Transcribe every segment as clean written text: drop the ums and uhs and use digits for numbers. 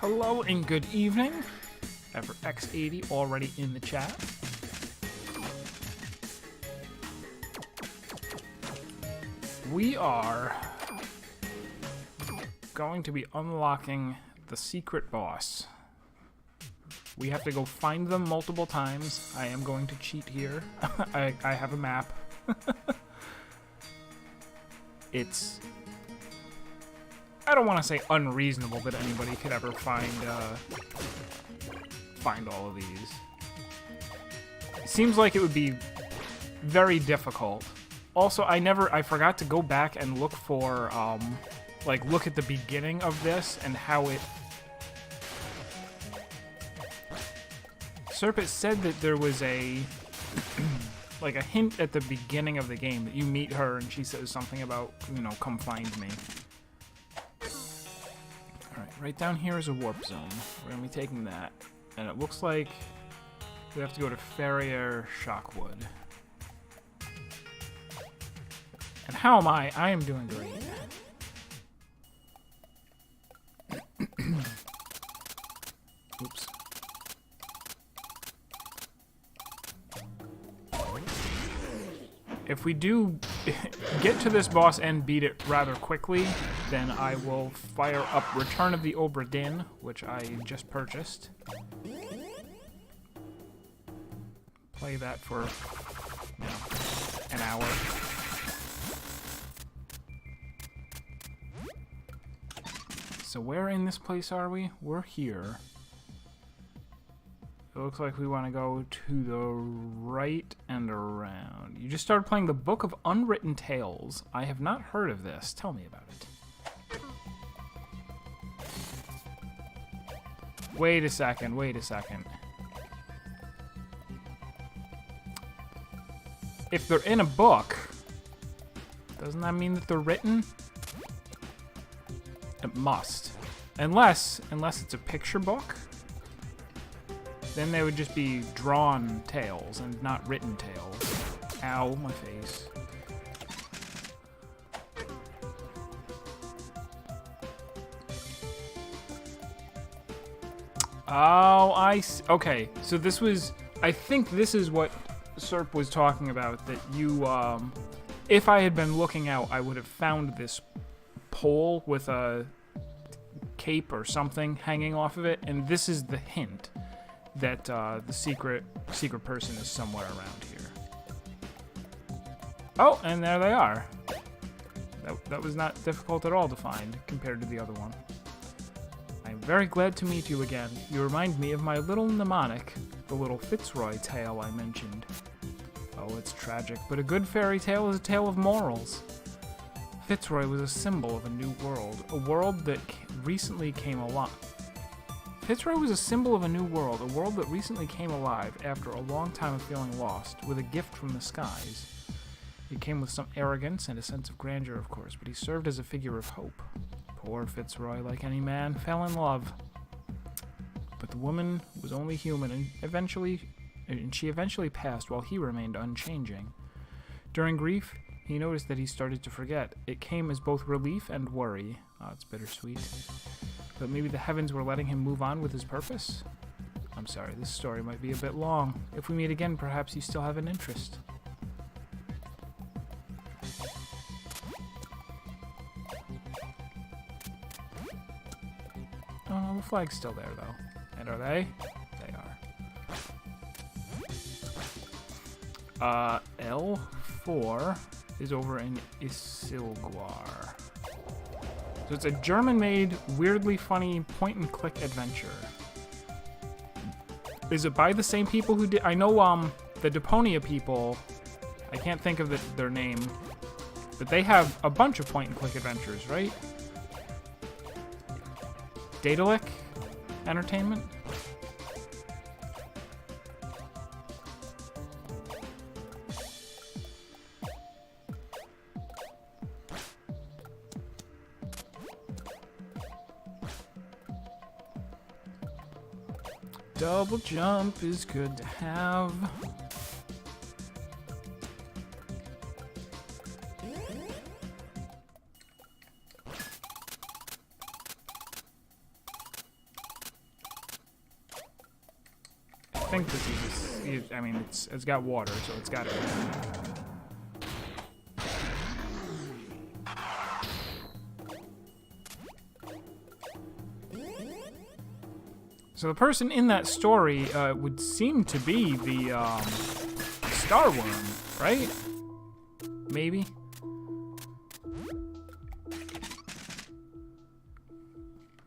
Hello and good evening. Ever X80 already in the chat. We are going to be unlocking the secret boss. We have to go find them multiple times. I am going to cheat here. I have a map. It's... I don't want to say unreasonable that anybody could ever find all of these. It seems like it would be very difficult. Also, I forgot to go back and look for, look at the beginning of this and how it... Serpent said that there was a, like a hint at the beginning of the game that you meet her and she says something about, you know, come find me. Alright, right down here is a warp zone. We're gonna be taking that. And it looks like we have to go to Farrier Shockwood. And how am I? I am doing great. Oops. If we do get to this boss and beat it rather quickly, then I will fire up Return of the Obra Dinn, which I just purchased. Play that for, you know, an hour. So where in this place are we? We're here. It looks like we want to go to the right and around. You just started playing the Book of Unwritten Tales. I have not heard of this. Tell me about it. Wait a second, wait a second. If they're in a book, doesn't that mean that they're written? It must. Unless it's a picture book. Then they would just be drawn tales and not written tales. Ow, my face. Oh, okay, so this was... I think this is what Serp was talking about, that you, if I had been looking out, I would have found this pole with a cape or something hanging off of it, and this is the hint that the secret person is somewhere around here. Oh, and there they are. That was not difficult at all to find compared to the other one. I'm very glad to meet you again. You remind me of my little mnemonic, the little Fitzroy tale I mentioned. Oh, it's tragic, but a good fairy tale is a tale of morals. Fitzroy was a symbol of a new world, a world that recently came alive. Fitzroy was a symbol of a new world, a world that recently came alive after a long time of feeling lost, with a gift from the skies. It came with some arrogance and a sense of grandeur, of course, but he served as a figure of hope. Poor Fitzroy, like any man, fell in love. But the woman was only human, and she eventually passed while he remained unchanging. During grief, he noticed that he started to forget. It came as both relief and worry. Oh, it's bittersweet. But maybe the heavens were letting him move on with his purpose? I'm sorry, this story might be a bit long. If we meet again, perhaps you still have an interest. Oh, no, the flag's still there, though. And are they? They are. L4 is over in Isilguar. So it's a German-made, weirdly funny point-and-click adventure. Is it by the same people who did... I know, the Deponia people, I can't think of their name, but they have a bunch of point-and-click adventures, right? Daedalic Entertainment? Double jump is good to have. think this is. I mean, it's got water, so it's got it. So the person in that story would seem to be the star worm, right? Maybe.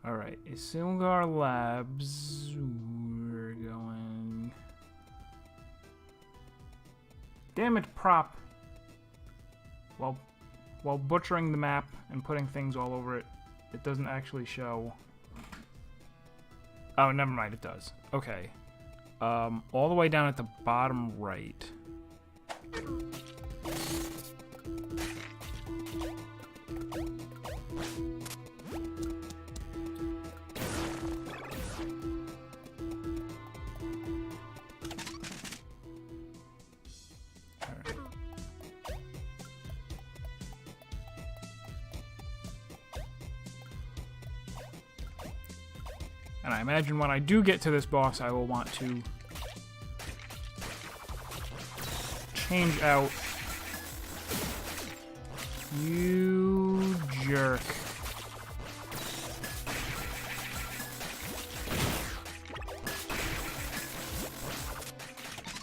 All right, Isilgar Labs. We're going. Damn it, prop. While butchering the map and putting things all over it, it doesn't actually show. Oh, never mind, it does. Okay. All the way down at the bottom right. And I imagine when I do get to this boss, I will want to change out. You jerk.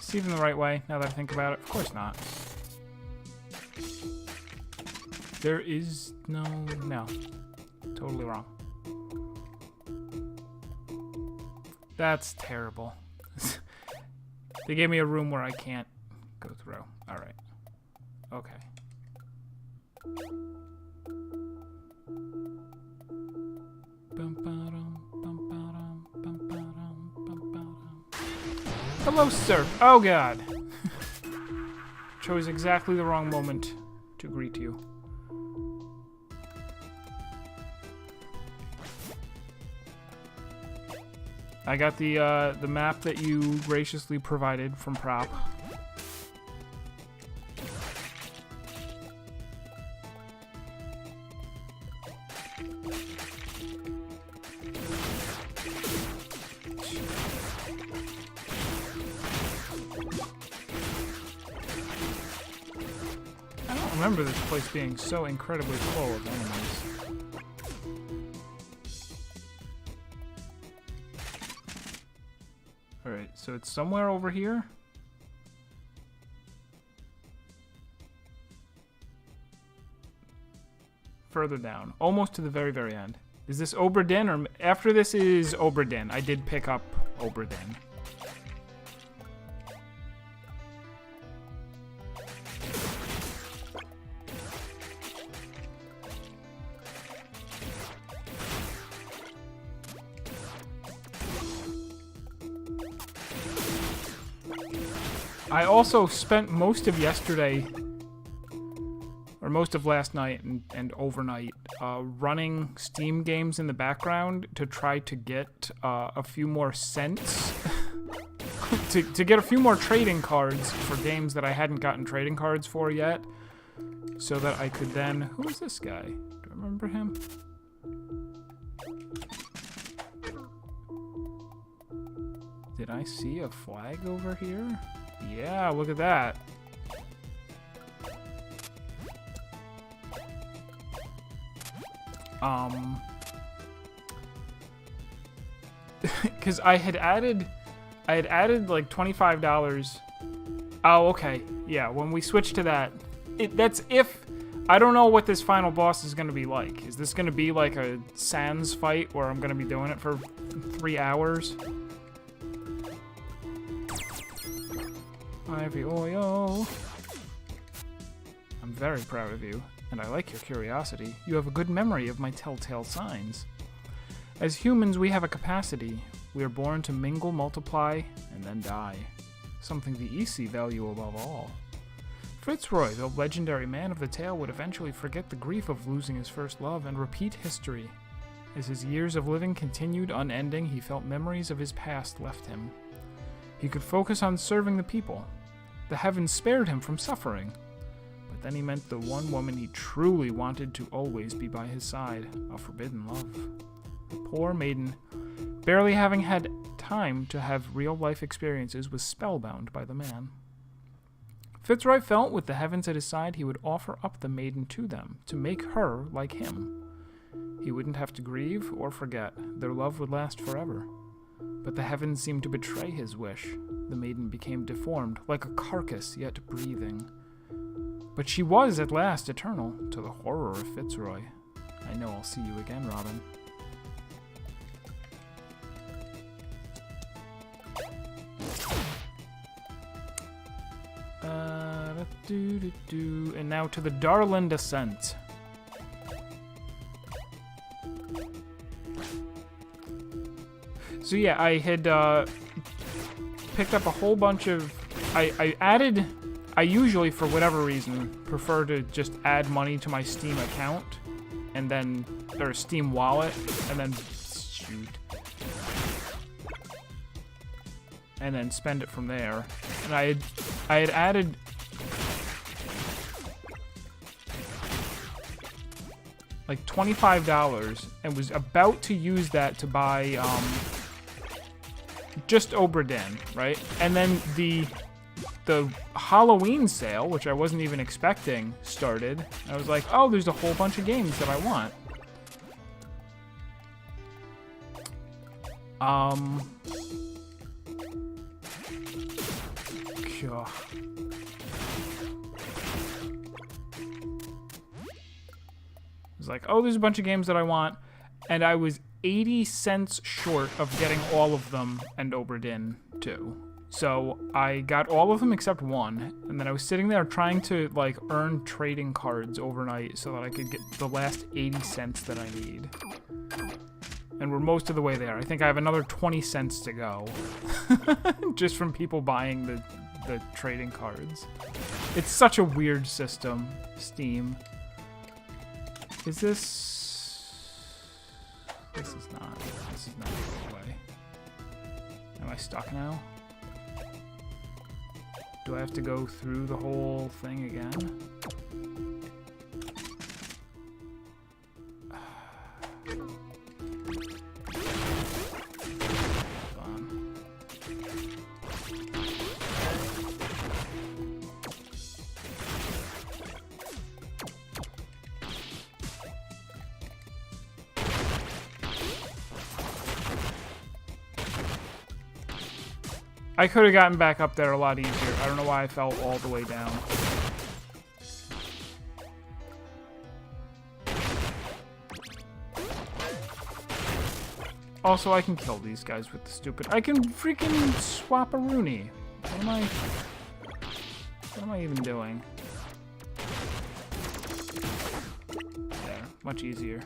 Is it even the right way, now that I think about it? Of course not. There is no. Totally wrong. That's terrible. They gave me a room where I can't go through. Alright. Okay. Hello, sir. Oh, God. Chose exactly the wrong moment to greet you. I got the map that you graciously provided from Prop. I don't remember this place being so incredibly full of enemies. Alright, so it's somewhere over here. Further down. Almost to the very, very end. Is this Oberdin? Or after this is Oberdin. I did pick up Oberdin. I also spent most of yesterday, or most of last night and overnight, running Steam games in the background to try to get a few more cents, to get a few more trading cards for games that I hadn't gotten trading cards for yet, so that I could then... Who is this guy? Do I remember him? Did I see a flag over here? Yeah, look at that. Because I had added like $25. Oh, okay. Yeah, when we switch to that, that's if... I don't know what this final boss is going to be like. Is this going to be like a Sans fight where I'm going to be doing it for 3 hours? Ivy Oil. I'm very proud of you, and I like your curiosity. You have a good memory of my telltale signs. As humans, we have a capacity. We are born to mingle, multiply, and then die. Something the EC value above all. Fitzroy, the legendary man of the tale, would eventually forget the grief of losing his first love and repeat history. As his years of living continued unending, he felt memories of his past left him. He could focus on serving the people. The heavens spared him from suffering. But then he met the one woman he truly wanted to always be by his side, a forbidden love. The poor maiden, barely having had time to have real-life experiences, was spellbound by the man. Fitzroy felt with the heavens at his side he would offer up the maiden to them, to make her like him. He wouldn't have to grieve or forget. Their love would last forever. But the heavens seemed to betray his wish. The maiden became deformed, like a carcass yet breathing. But she was at last eternal, to the horror of Fitzroy. I know I'll see you again, Robin. And now to the Darlin Descent. So yeah, I had picked up a whole bunch of... I usually, for whatever reason, prefer to just add money to my Steam account, and then, or Steam wallet, and then, shoot. And then spend it from there. And I had added... like $25, and was about to use that to buy, just Obra Dinn, right? And then the Halloween sale, which I wasn't even expecting, started. I was like, oh, there's a whole bunch of games that I want. Sure. I was like, oh, there's a bunch of games that I want, and I was 80 cents short of getting all of them and Obra Dinn too. So I got all of them except one, and then I was sitting there trying to like earn trading cards overnight so that I could get the last 80 cents that I need. And we're most of the way there. I think I have another 20 cents to go. Just from people buying the trading cards. It's such a weird system, Steam. Is this... This is not the way. Am I stuck now? Do I have to go through the whole thing again? I could have gotten back up there a lot easier. I don't know why I fell all the way down. Also, I can kill these guys with the stupid... I can freaking swap a Rooney. What am I even doing? There, much easier.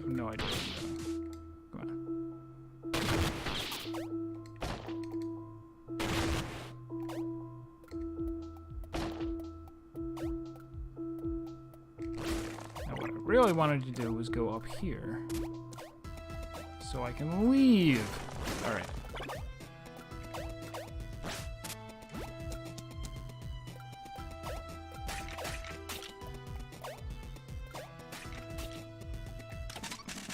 No idea what I'm doing. Come on. Now what I really wanted to do was go up here. So I can leave. Alright.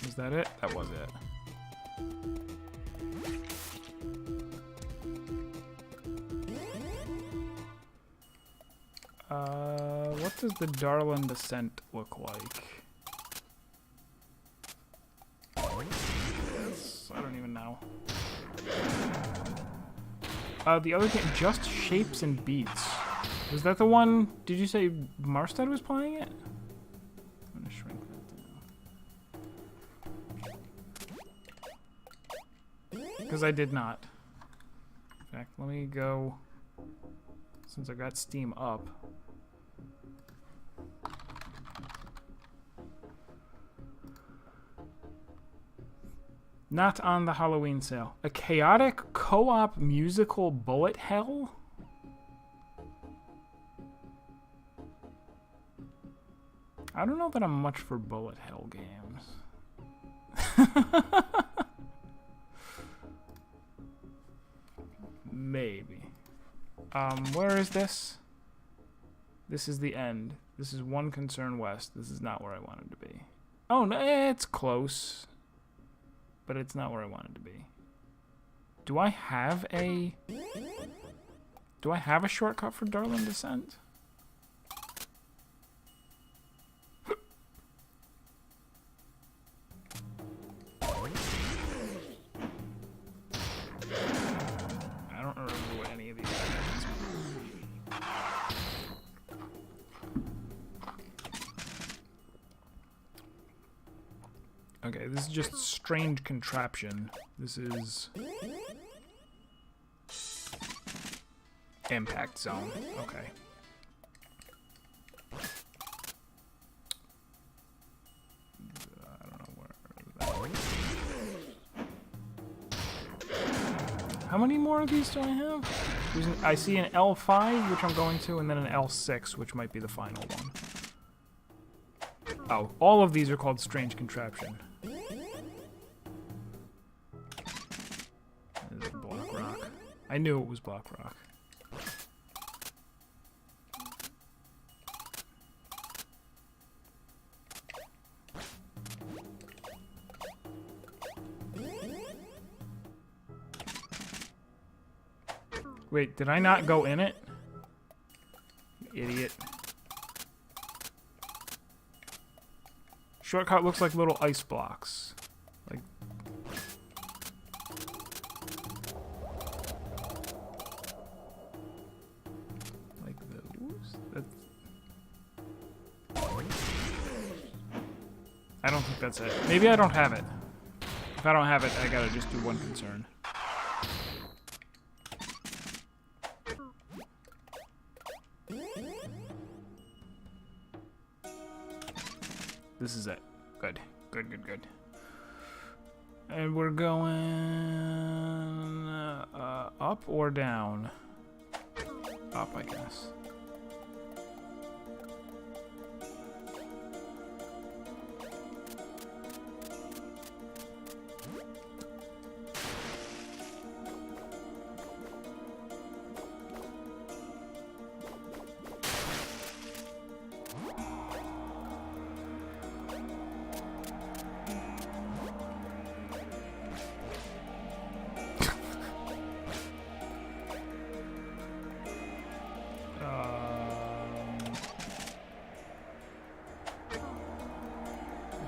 Was that it? That was it. What does the Darlin Descent look like? I don't even know. The other game, Just Shapes and Beats. Was that the one? Did you say Marstead was playing it? I'm gonna shrink that down. Because I did not. In fact, let me go, since I got Steam up. Not on the Halloween sale. A chaotic co-op musical bullet hell? I don't know that I'm much for bullet hell games. Maybe. Where is this? This is the end. This is one concern west. This is not where I wanted to be. Oh, no, it's close. But it's not where I wanted to be. Do I have a shortcut for Darlin Descent? I don't remember what any of these are. Okay, this is just strange contraption. This is impact zone. Okay. I don't know where that. How many more of these do I have? I see an L5, which I'm going to, and then an L6, which might be the final one. Oh, all of these are called strange contraption. This is block rock. I knew it was block rock. Wait, did I not go in it? Idiot. Shortcut looks like little ice blocks. Like those? I don't think that's it. Maybe I don't have it. If I don't have it, I gotta just do one concern. This is it. Good. Good, good, good. And we're going up or down? Up, I guess.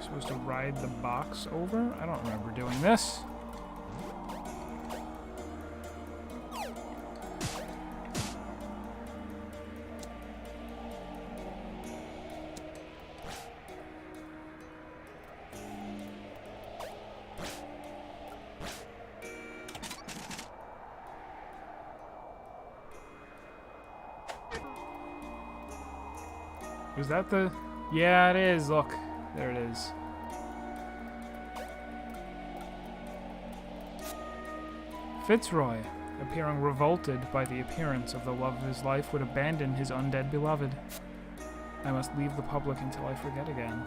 Supposed to ride the box over? I don't remember doing this. Was that the... Yeah, it is. Look. There it is. Fitzroy, appearing revolted by the appearance of the love of his life, would abandon his undead beloved. I must leave the public until I forget again.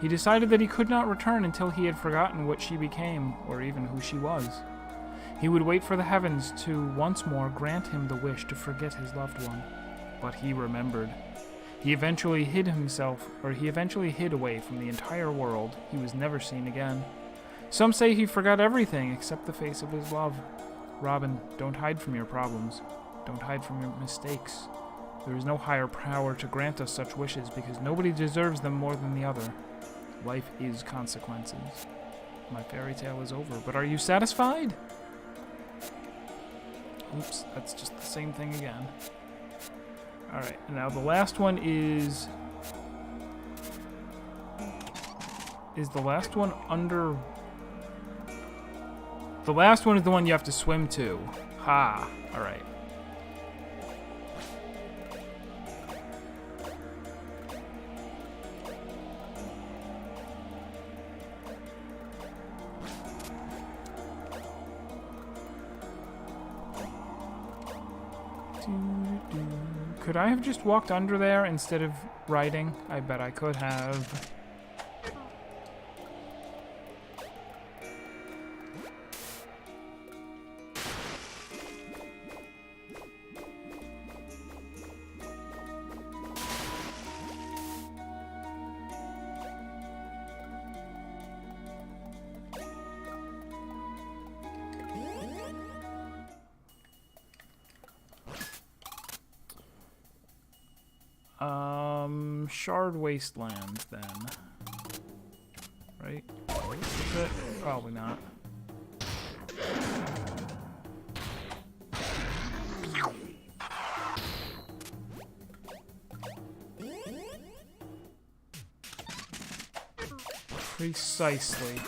He decided that he could not return until he had forgotten what she became, or even who she was. He would wait for the heavens to once more grant him the wish to forget his loved one. But he remembered. He eventually hid away from the entire world. He was never seen again. Some say he forgot everything except the face of his love. Robin, don't hide from your problems. Don't hide from your mistakes. There is no higher power to grant us such wishes because nobody deserves them more than the other. Life is consequences. My fairy tale is over, but are you satisfied? Oops, that's just the same thing again. Alright, now the last one is... Is the last one under... The last one is the one you have to swim to. Ha! Alright. Could I have just walked under there instead of riding? I bet I could have. Shard Wastelands then. Right? Is it? Probably not. Precisely.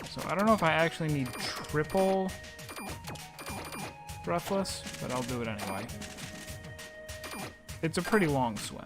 So I don't know if I actually need triple Breathless, but I'll do it anyway. It's a pretty long swim.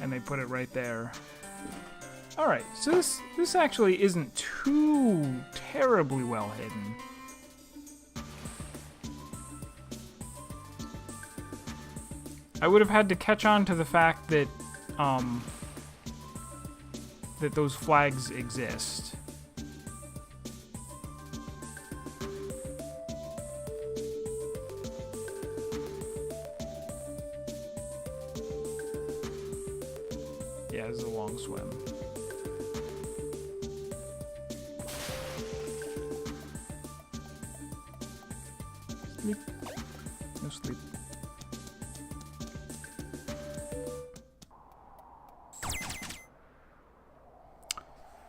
And they put it right there. Alright, so this actually isn't too terribly well hidden. I would have had to catch on to the fact that that those flags exist. Yeah, this is a long swim. Sleep. No sleep.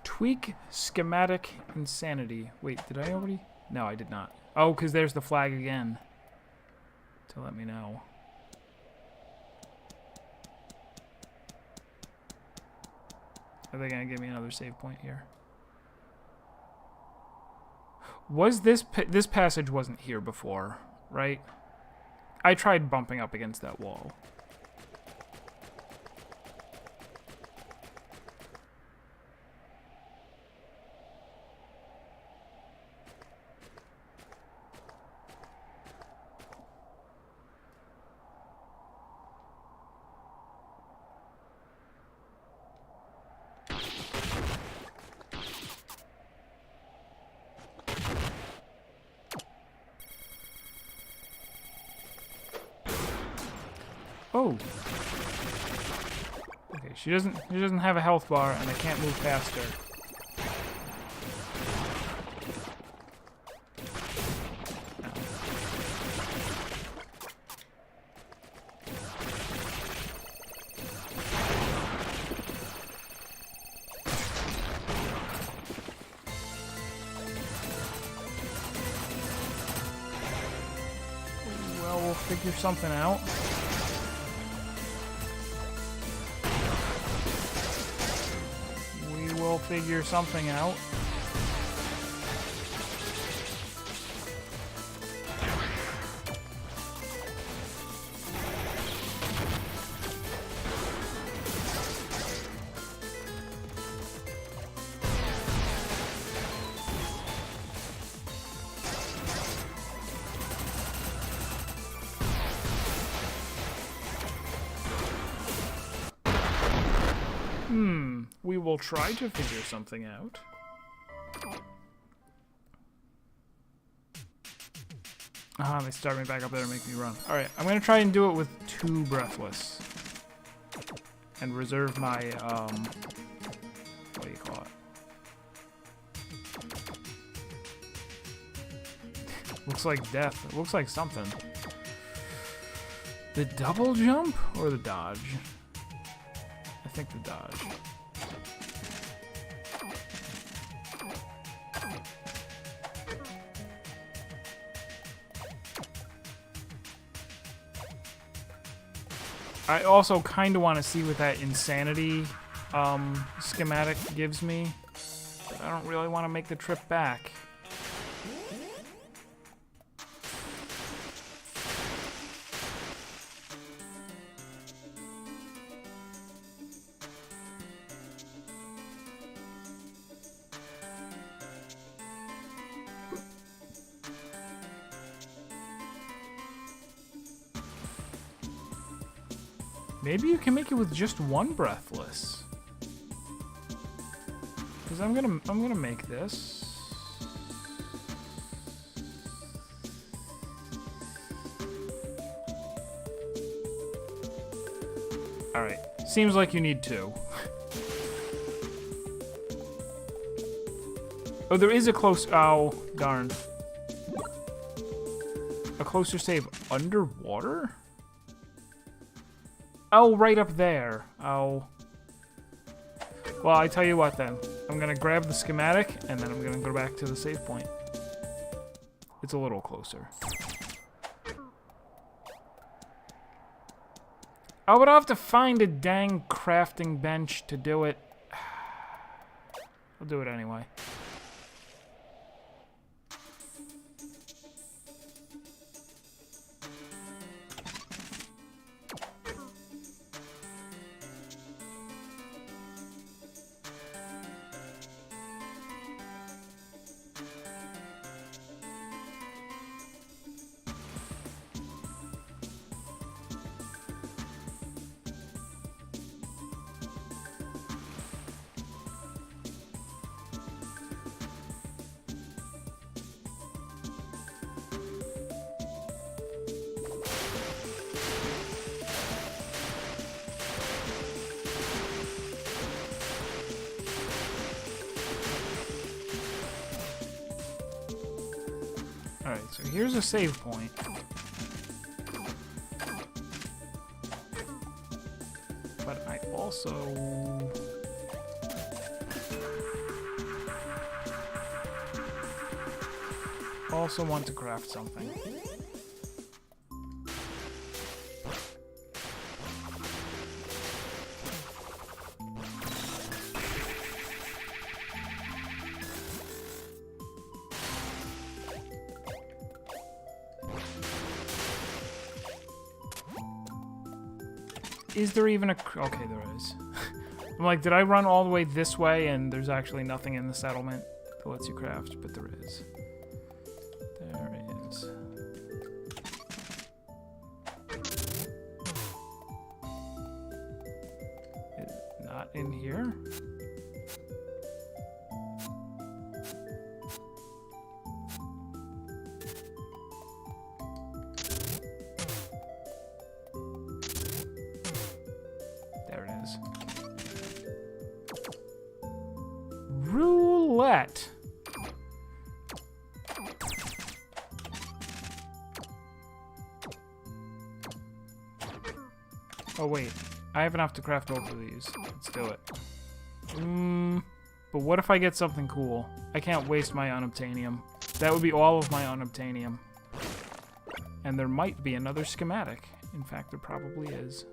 Tweak schematic insanity. Wait, did I already? No, I did not. Oh, because there's the flag again. To let me know. Are they gonna give me another save point here? Was this passage wasn't here before, right? I tried bumping up against that wall. Oh. Okay, she doesn't have a health bar and I can't move past her. Well, we'll figure something out. We'll figure something out. We will try to figure something out. Ah, they start me back up there and make me run. Alright, I'm gonna try and do it with 2 Breathless. And reserve my, what do you call it? Looks like death. It looks like something. The double jump or the dodge? I think the dodge. I also kind of want to see what that insanity schematic gives me, but I don't really want to make the trip back. Maybe you can make it with just one breathless. Because I'm gonna make this. Alright. Seems like you need two. Oh, there is a close... Oh, darn. A closer save underwater? Oh, right up there. Oh. Well, I tell you what then. I'm gonna grab the schematic, and then I'm gonna go back to the save point. It's a little closer. Oh, but I'll have to find a dang crafting bench to do it. I'll do it anyway. Alright, so here's a save point. But I also want to craft something. Is there even a... Okay, there is. I'm like, did I run all the way this way and there's actually nothing in the settlement that lets you craft? But there is. There is. Is it not in here? Roulette. Oh wait, I have enough to craft both of these. Let's do it. But what if I get something cool? I can't waste my unobtainium. That would be all of my unobtainium. And there might be another schematic. In fact, there probably is.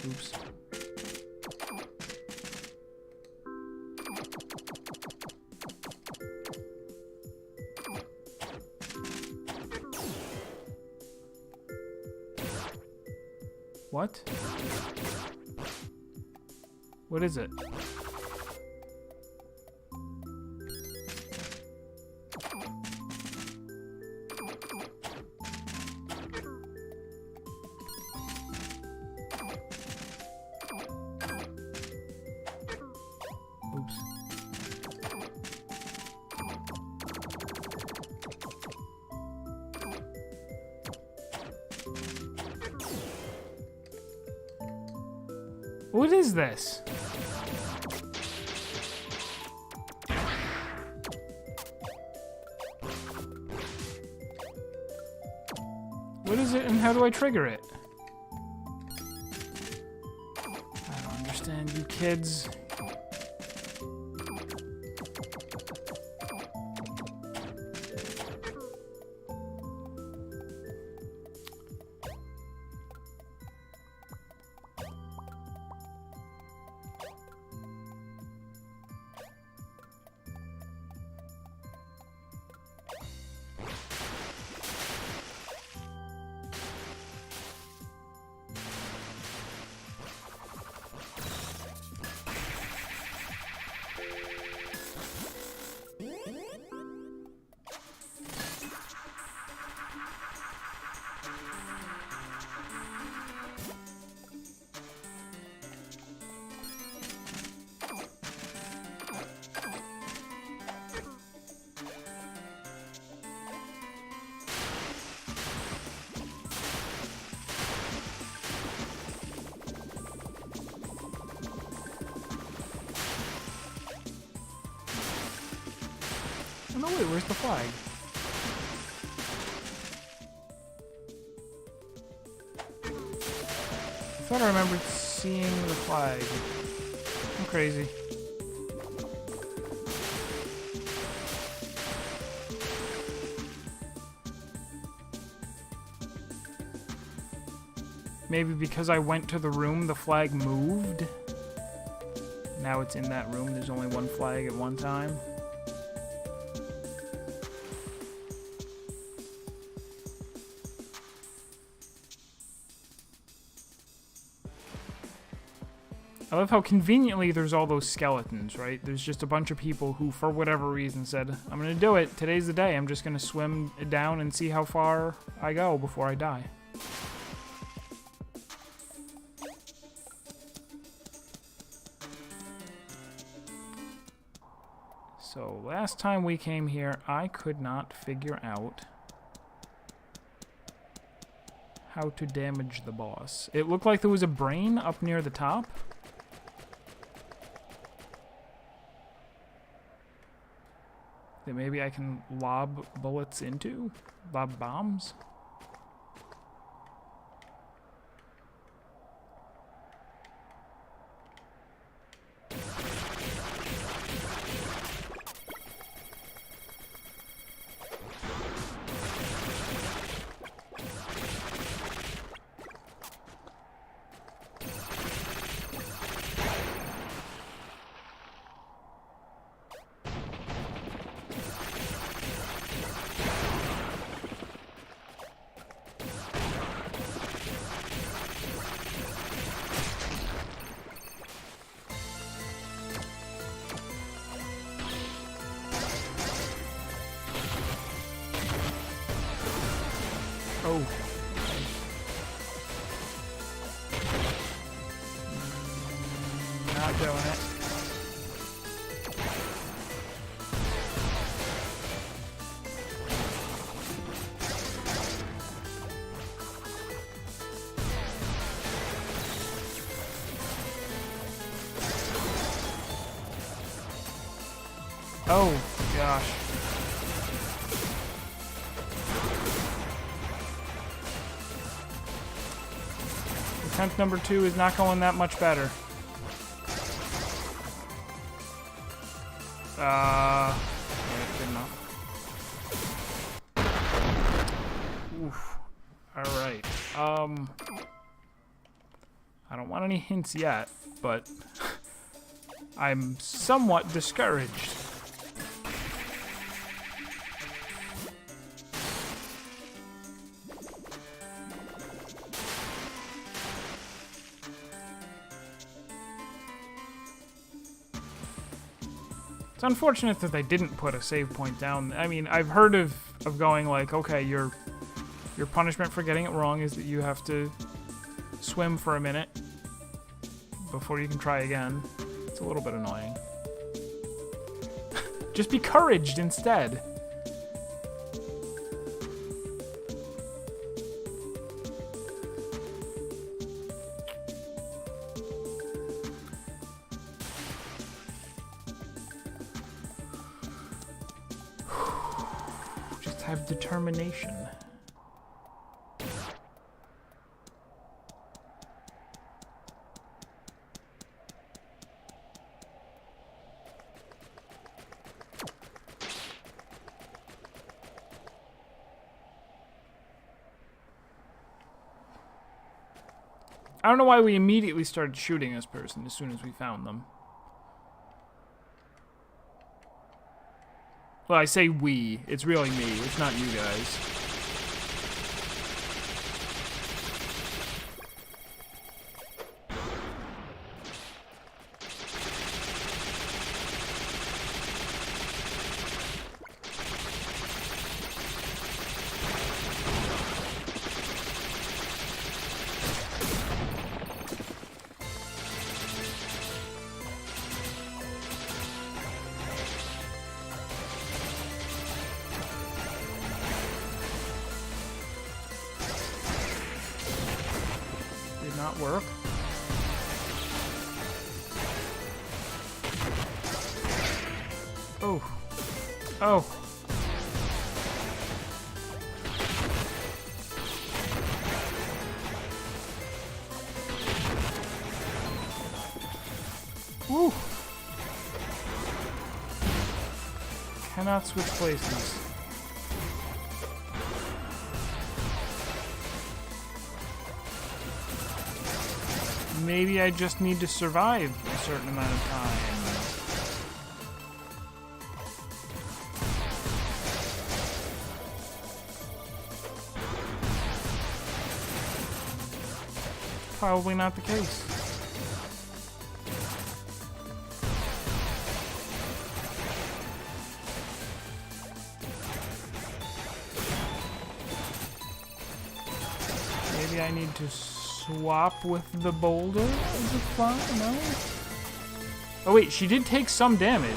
Oops. What? What is it? Oops. What is this? What is it and how do I trigger it? I don't understand you kids. wait, where's the flag? I thought I remembered seeing the flag. I'm crazy. Maybe because I went to the room, the flag moved. Now it's in that room. There's only one flag at one time. I love how conveniently there's all those skeletons, right? There's just a bunch of people who, for whatever reason, said, I'm gonna do it. Today's the day. I'm just gonna swim down and see how far I go before I die. So, last time we came here, I could not figure out how to damage the boss. It looked like there was a brain up near the top. That maybe I can lob bullets into? Lob bombs? Oh. Not doing it. Oh, gosh. Attempt number 2 is not going that much better. Yeah, good enough. Oof. Alright. I don't want any hints yet, but I'm somewhat discouraged. It's unfortunate that they didn't put a save point down. I mean, I've heard of going like, okay, your punishment for getting it wrong is that you have to swim for a minute before you can try again. It's a little bit annoying. Just be couraged instead. Have determination. I don't know why we immediately started shooting this person as soon as we found them. Well, I say we. It's really me. It's not you guys. Not work. Oh. Oh. Woo. Cannot switch places. Maybe I just need to survive a certain amount of time. Probably not the case. Maybe I need to swap with the boulder? Is it fine? No? Oh wait, she did take some damage.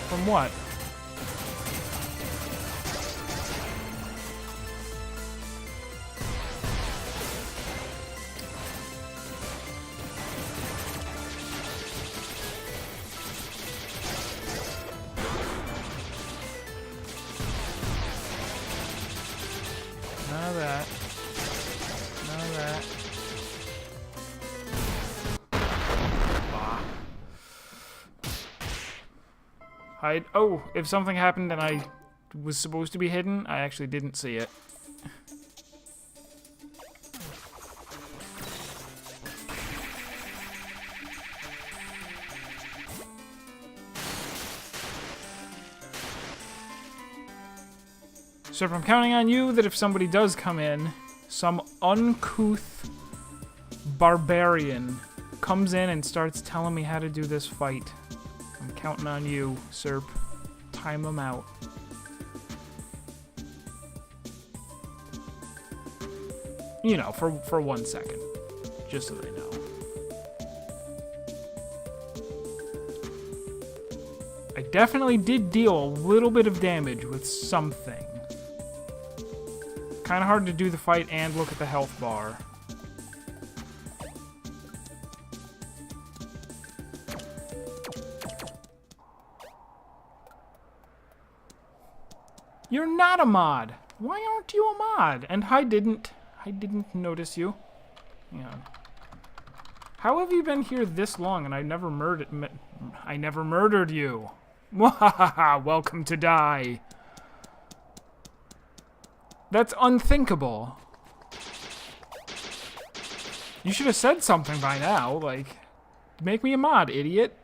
From what? None of that. None of that. Hide. Oh, if something happened and I was supposed to be hidden, I actually didn't see it. So if I'm counting on you that if somebody does come in, some uncouth barbarian comes in and starts telling me how to do this fight. I'm counting on you, Serp. Time them out. You know, for 1 second. Just so they know. I definitely did deal a little bit of damage with something. Kind of hard to do the fight and look at the health bar. You're not a mod. Why aren't you a mod? And I didn't notice you. Hang on. How have you been here this long and I never murdered you? Welcome to die. That's unthinkable. You should have said something by now, like, make me a mod, idiot.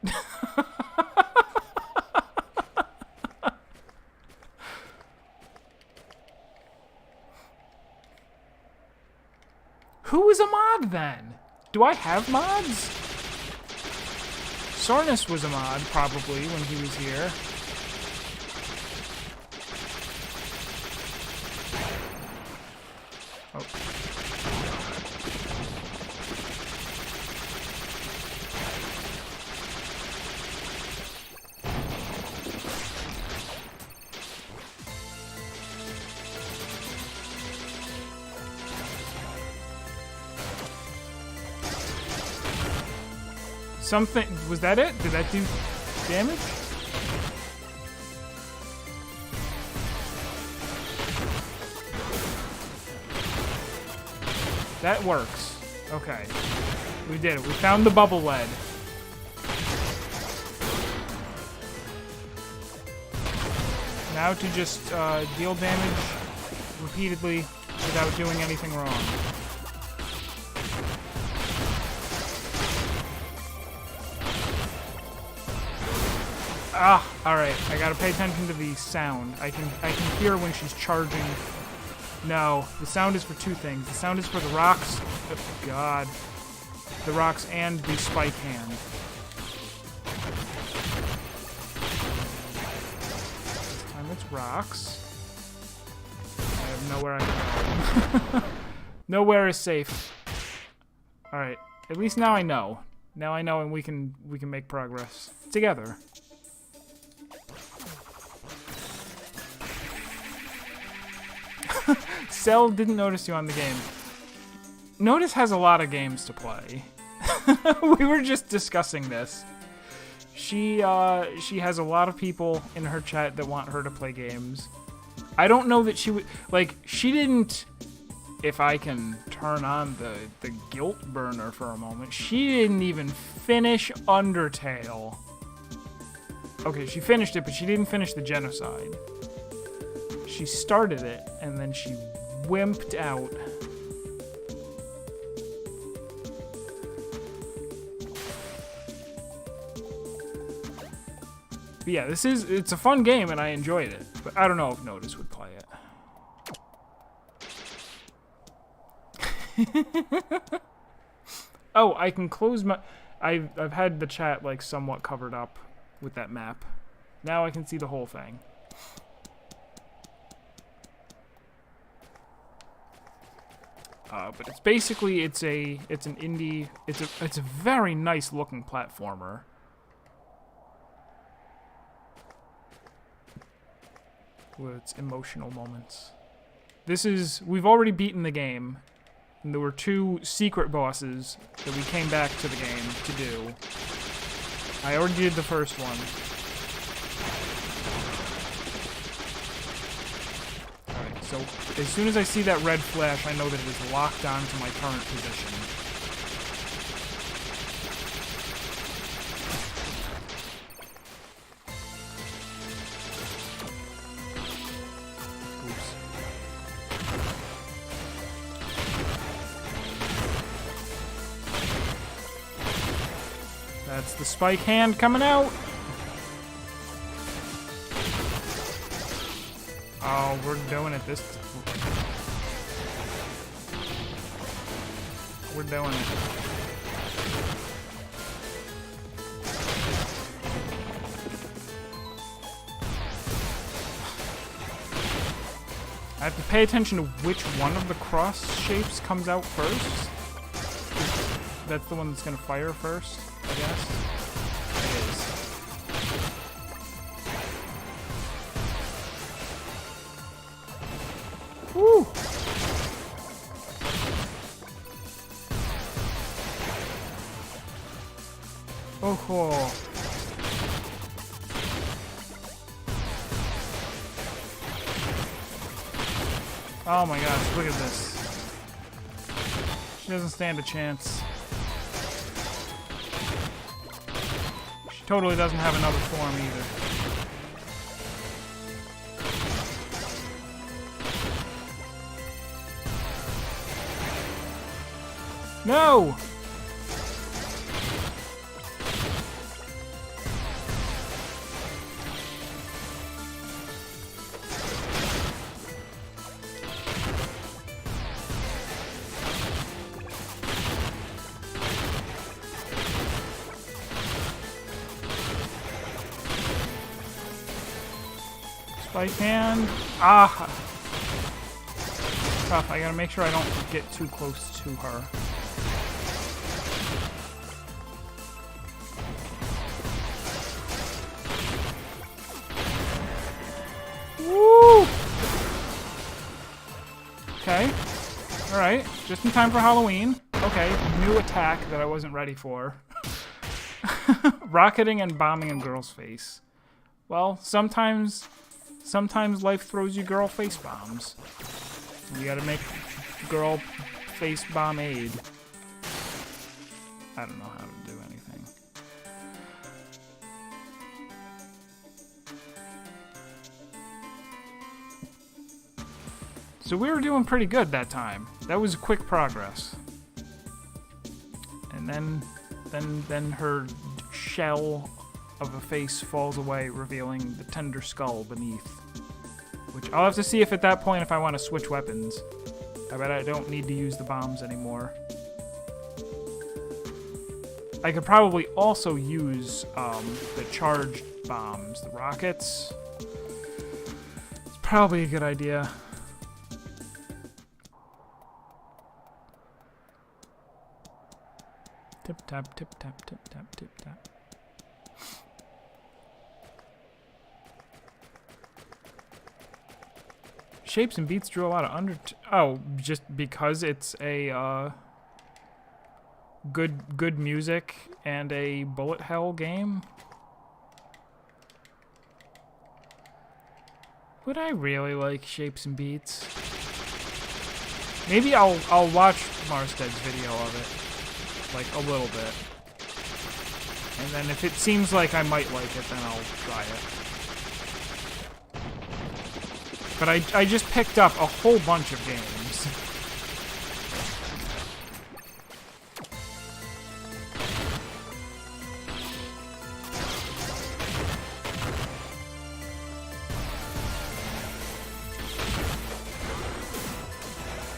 Who is a mod then? Do I have mods? Sornus was a mod, probably, when he was here. Oh. Something, was that it? Did that do damage? That works. Okay. We did it. We found the bubble lead. Now to just deal damage repeatedly without doing anything wrong. Ah, alright. I gotta pay attention to the sound. I can hear when she's charging. No, the sound is for two things. The sound is for the rocks. Oh, God. The rocks and the spike hand. This time it's rocks. I have nowhere I can go. Nowhere is safe. Alright. At least now I know. Now I know and we can make progress. Together. Cell didn't notice you on the game. Notice has a lot of games to play. We were just discussing this. She has a lot of people in her chat that want her to play games. I don't know that she would, like, she didn't if I can turn on the guilt burner for a moment. She didn't even finish Undertale. Okay, she finished it, but she didn't finish the genocide. She started it, and then she wimped out. But yeah, it's a fun game, and I enjoyed it. But I don't know if Notice would play it. Oh, I can close my... I've had the chat, like, somewhat covered up with that map. Now I can see the whole thing. But it's basically, it's an indie... It's a very nice looking platformer. With its emotional moments. We've already beaten the game, and there were 2 secret bosses that we came back to the game to do. I already did the first one. Alright, so as soon as I see that red flash, I know that it is locked on to my current position. That's the spike hand coming out. Oh, we're doing it this... We're doing it. I have to pay attention to which one of the cross shapes comes out first. That's the one that's going to fire first, I guess. It is. Woo! Oh. Oh my gosh, look at this. She doesn't stand a chance. She totally doesn't have another form either. No! Spike hand. Ah! Tough. I gotta make sure I don't get too close to her. Woo! Okay. Alright. Just in time for Halloween. Okay. New attack that I wasn't ready for. Rocketing and bombing a girl's face. Well, sometimes life throws you girl face bombs. You gotta make girl face bomb aid. I don't know how to do anything. So we were doing pretty good that time. That was quick progress. And then her shell of a face falls away, revealing the tender skull beneath. Which I'll have to see if at that point if I want to switch weapons. I bet I don't need to use the bombs anymore. I could probably also use the charged bombs, the rockets. It's probably a good idea. Tip tap, tip tap, tip tap, tip tap. Shapes and Beats drew a lot of oh, just because it's a good music and a bullet hell game. Would I really like Shapes and Beats? Maybe I'll watch Marsted's video of it, like a little bit, and then if it seems like I might like it, then I'll try it. But I just picked up a whole bunch of games.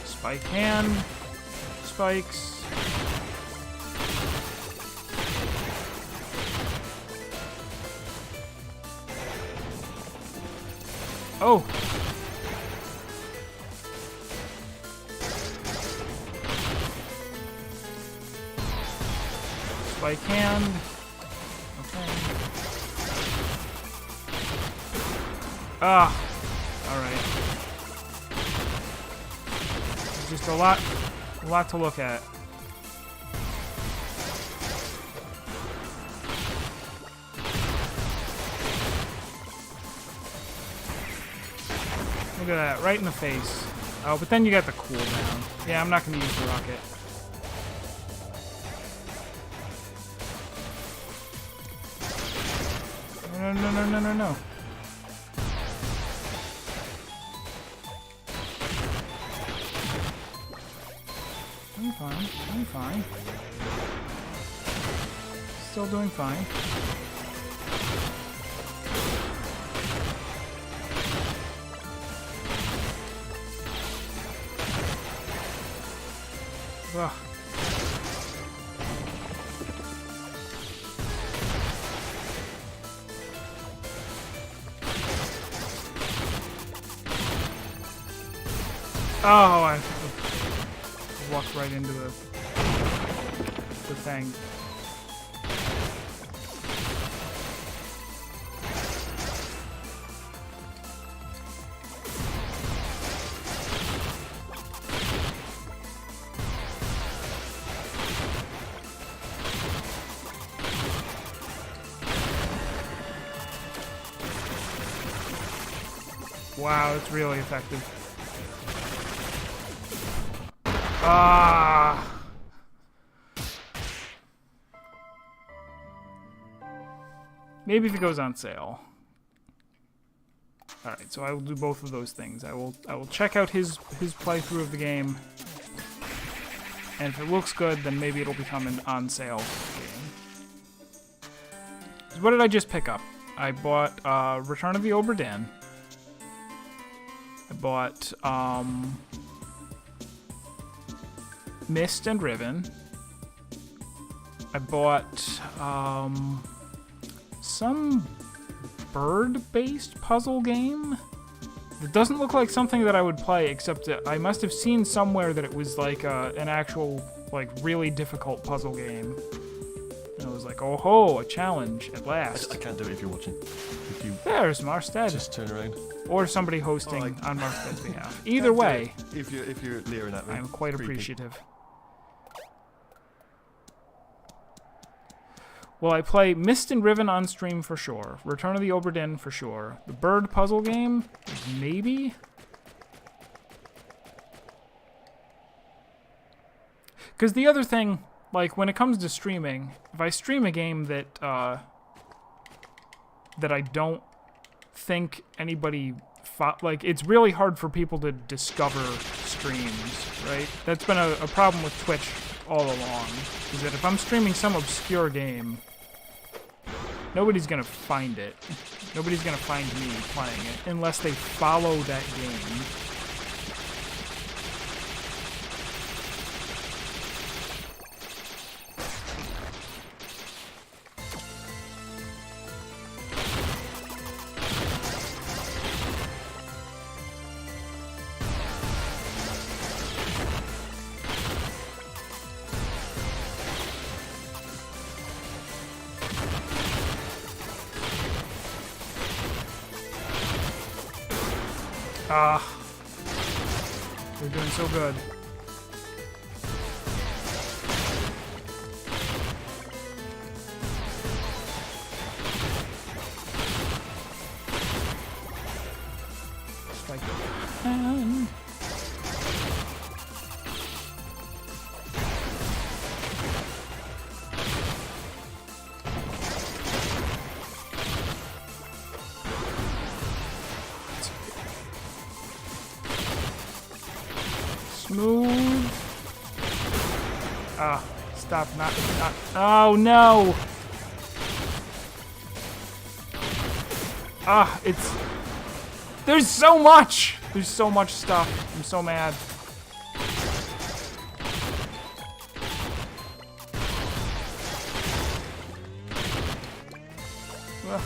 Spike hand, spikes. Oh! Spike hand. Okay. Ah! Alright. Just a lot to look at. Look at that, right in the face. Oh, but then you got the cooldown. Yeah, I'm not going to use the rocket. No. I'm fine. Still doing fine. Ugh. Oh, I walked right into the thing. Wow, it's really effective. Ah. Maybe if it goes on sale. All right, so I will do both of those things. I will check out his playthrough of the game, and if it looks good, then maybe it'll become an on sale game. So what did I just pick up? I bought Return of the Obra Dinn. I bought Mist and Riven. I bought some bird-based puzzle game. It doesn't look like something that I would play, except that I must have seen somewhere that it was like an actual, like, really difficult puzzle game. And I was like, oh ho, a challenge at last. I can't do it if you're watching. If you There's Marsted. just turn around. Or somebody hosting on Marsted's behalf. Either way, If you're leering at me. I'm quite creepy. appreciative. Well, I play Mist and Riven on stream for sure. Return of the Obra Dinn for sure. The bird puzzle game, maybe? Because the other thing, like, when it comes to streaming, if I stream a game that I don't think anybody... like, it's really hard for people to discover streams, right? That's been a problem with Twitch all along, is that if I'm streaming some obscure game, nobody's gonna find it. Nobody's gonna find me playing it unless they follow that game. Ah, they're doing so good. Spike. Move. Ah, stop, not, oh no! Ah, there's so much! There's so much stuff. I'm so mad. Ugh.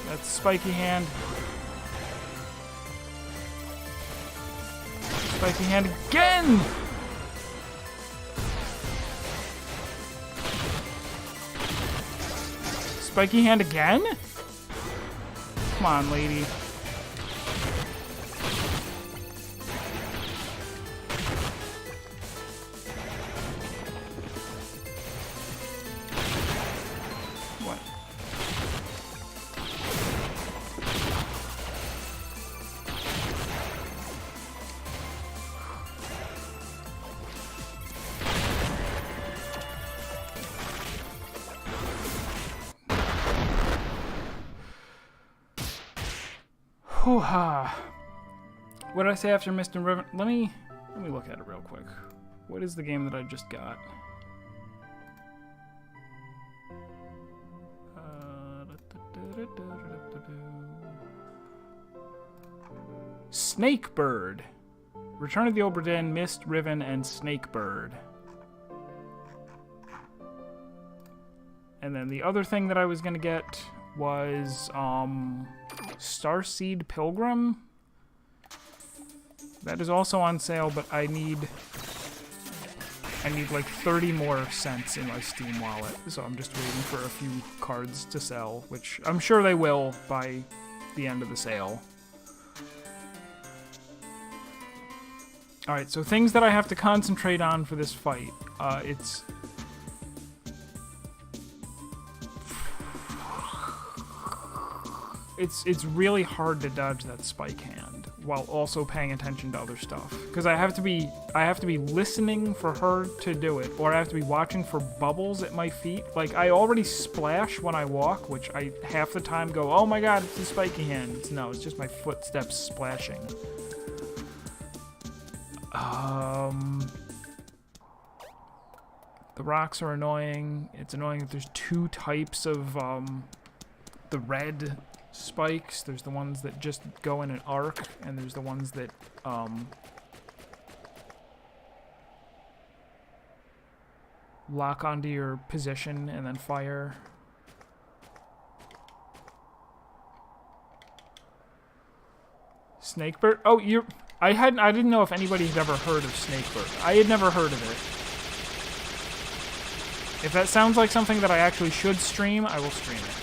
That's spiky hand. Spiky hand again! Spiky hand again? Come on, lady. What? Hoo-ha. What did I say after Mr. Riven? Let me look at it real quick. What is the game that I just got? Snakebird. Return of the Obra Dinn, Mist, Riven, and Snakebird. And then the other thing that I was gonna get was Starseed Pilgrim. That is also on sale, but I need like 30 more cents in my Steam wallet, so I'm just waiting for a few cards to sell, which I'm sure they will by the end of the sale. Alright, so things that I have to concentrate on for this fight. It's really hard to dodge that spike hand while also paying attention to other stuff, because I have to be listening for her to do it, or I have to be watching for bubbles at my feet. Like, I already splash when I walk, which I half the time go, oh my god, it's a spiky hand. It's just my footsteps splashing. The rocks are annoying. It's annoying that there's two types of the red spikes. There's the ones that just go in an arc, and there's the ones that lock onto your position and then fire. Snakebird? Oh, I didn't know if anybody had ever heard of Snakebird. I had never heard of it. If that sounds like something that I actually should stream, I will stream it.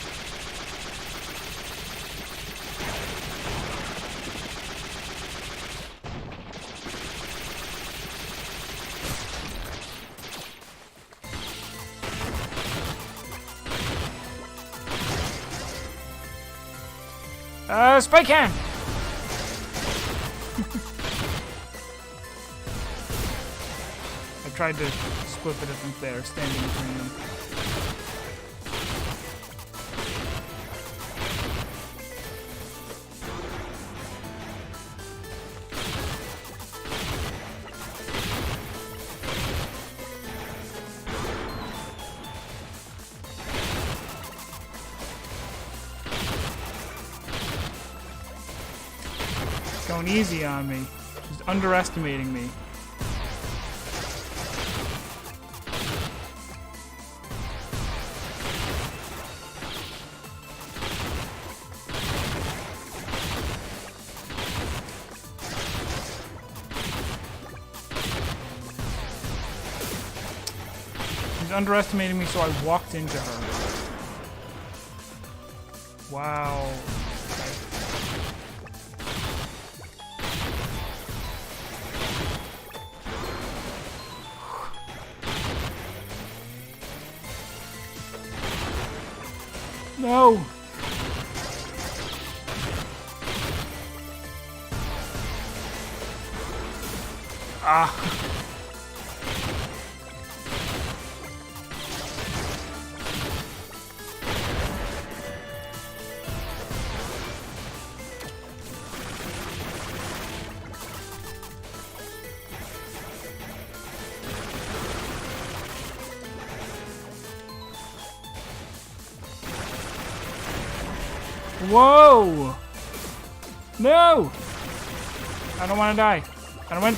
Spike hand! I tried to split the difference there, standing between them. Going easy on me. She's underestimating me. She's underestimating me, so I walked into her. Wow. No! Ah! Whoa! No! I don't want to die. I don't want.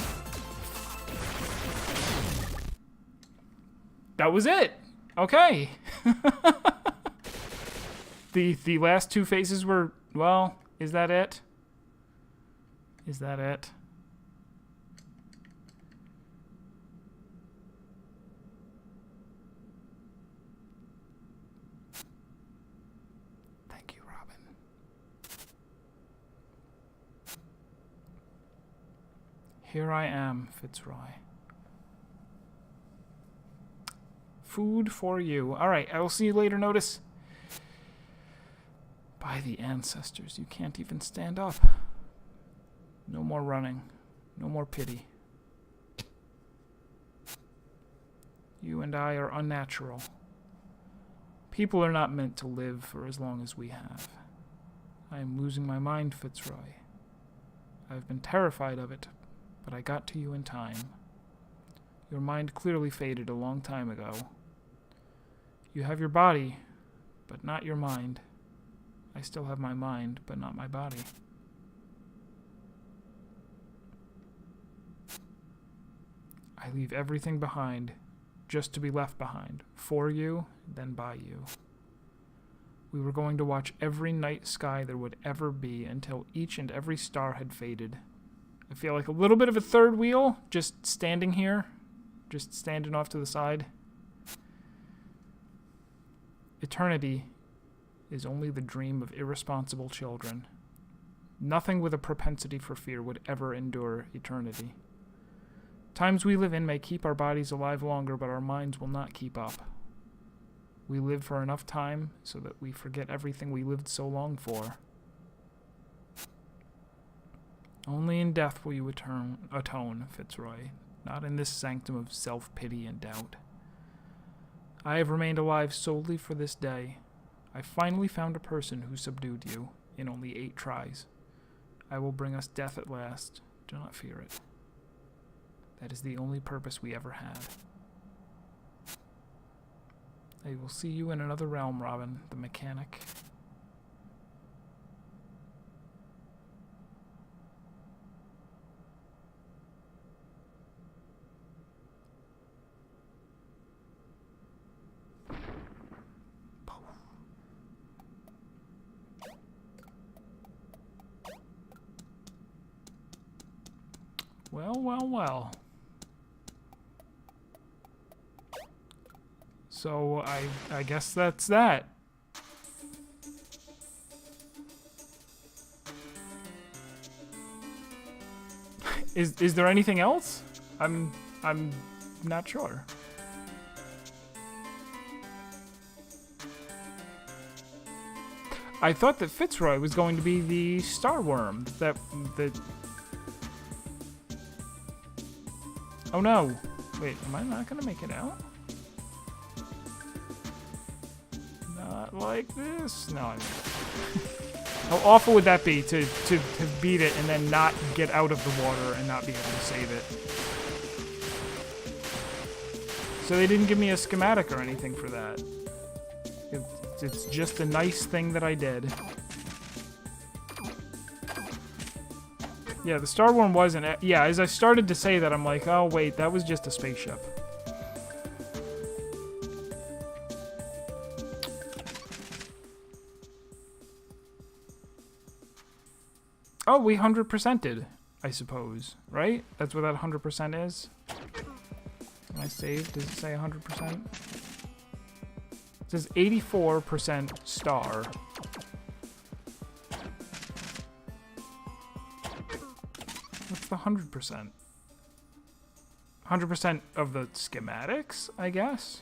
That was it. Okay. The last two phases were, well, is that it? Is that it? Thank you, Robin. Here I am, Fitzroy. Food for you. All right, I will see you later, Notice. By the ancestors, you can't even stand up. No more running. No more pity. You and I are unnatural. People are not meant to live for as long as we have. I am losing my mind, Fitzroy. I have been terrified of it, but I got to you in time. Your mind clearly faded a long time ago. You have your body, but not your mind. I still have my mind, but not my body. I leave everything behind, just to be left behind, for you, then by you. We were going to watch every night sky there would ever be until each and every star had faded. I feel like a little bit of a third wheel, just standing here, just standing off to the side. Eternity is only the dream of irresponsible children. Nothing with a propensity for fear would ever endure eternity. Times we live in may keep our bodies alive longer, but our minds will not keep up. We live for enough time so that we forget everything we lived so long for. Only in death will you atone, Fitzroy, not in this sanctum of self-pity and doubt. I have remained alive solely for this day. I finally found a person who subdued you in only 8 tries. I will bring us death at last. Do not fear it. That is the only purpose we ever had. I will see you in another realm, Robin, the mechanic. Well, well, well. So I guess that's that. Is there anything else? I'm not sure. I thought that Fitzroy was going to be the star worm that. Oh no! Wait, am I not gonna make it out? Not like this. No, I mean. How awful would that be to beat it and then not get out of the water and not be able to save it? So they didn't give me a schematic or anything for that. It's just a nice thing that I did. Yeah, the Star Worm wasn't. Yeah, as I started to say that, I'm like, oh wait, that was just a spaceship. Oh, we 100%ed, I suppose, right? That's what that 100% is? When I save, does it say 100%? It says 84% star. What's the 100%? 100% of the schematics, I guess?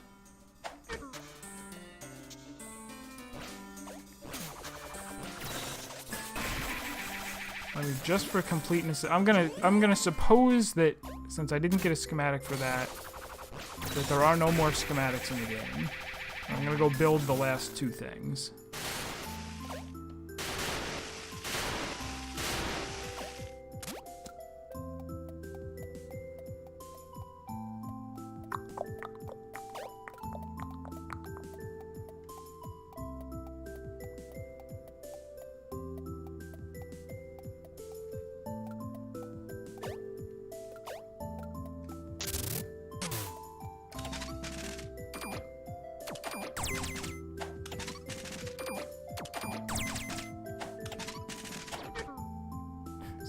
I mean, just for completeness, I'm gonna suppose that since I didn't get a schematic for that there are no more schematics in the game. I'm gonna go build the last 2 things.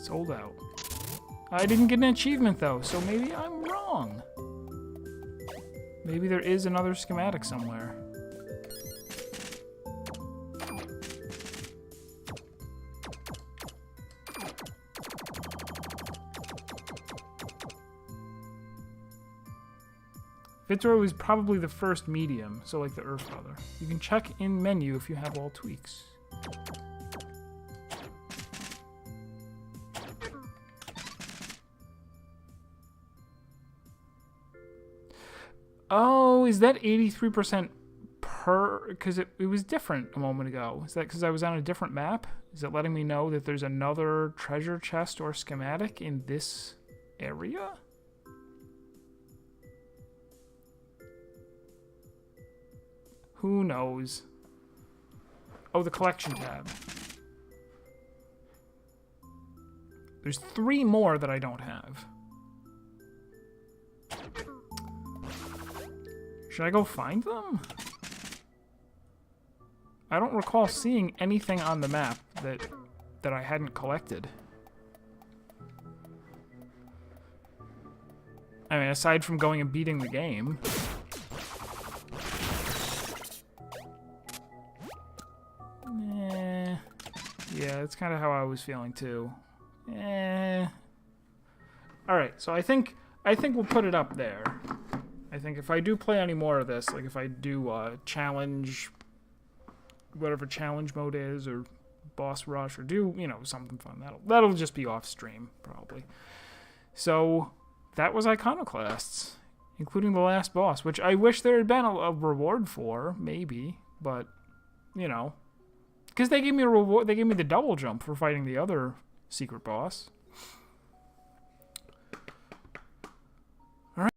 Sold out. I didn't get an achievement, though, so maybe I'm wrong. Maybe there is another schematic somewhere. Fitzroy was probably the first medium, so like the Earth Brother. You can check in menu if you have all tweaks. Oh, is that 83% per... Because it was different a moment ago. Is that because I was on a different map? Is it letting me know that there's another treasure chest or schematic in this area? Who knows? Oh, the collection tab. There's 3 more that I don't have. Should I go find them? I don't recall seeing anything on the map that I hadn't collected. I mean, aside from going and beating the game. Yeah, that's kind of how I was feeling too. All right, so I think we'll put it up there. I think if I do play any more of this, like if I do challenge, whatever challenge mode is, or boss rush, or do, you know, something fun, that'll just be off stream probably. So that was Iconoclasts, including the last boss, which I wish there had been a reward for, maybe, but you know. Because they gave me a reward, they gave me the double jump for fighting the other secret boss.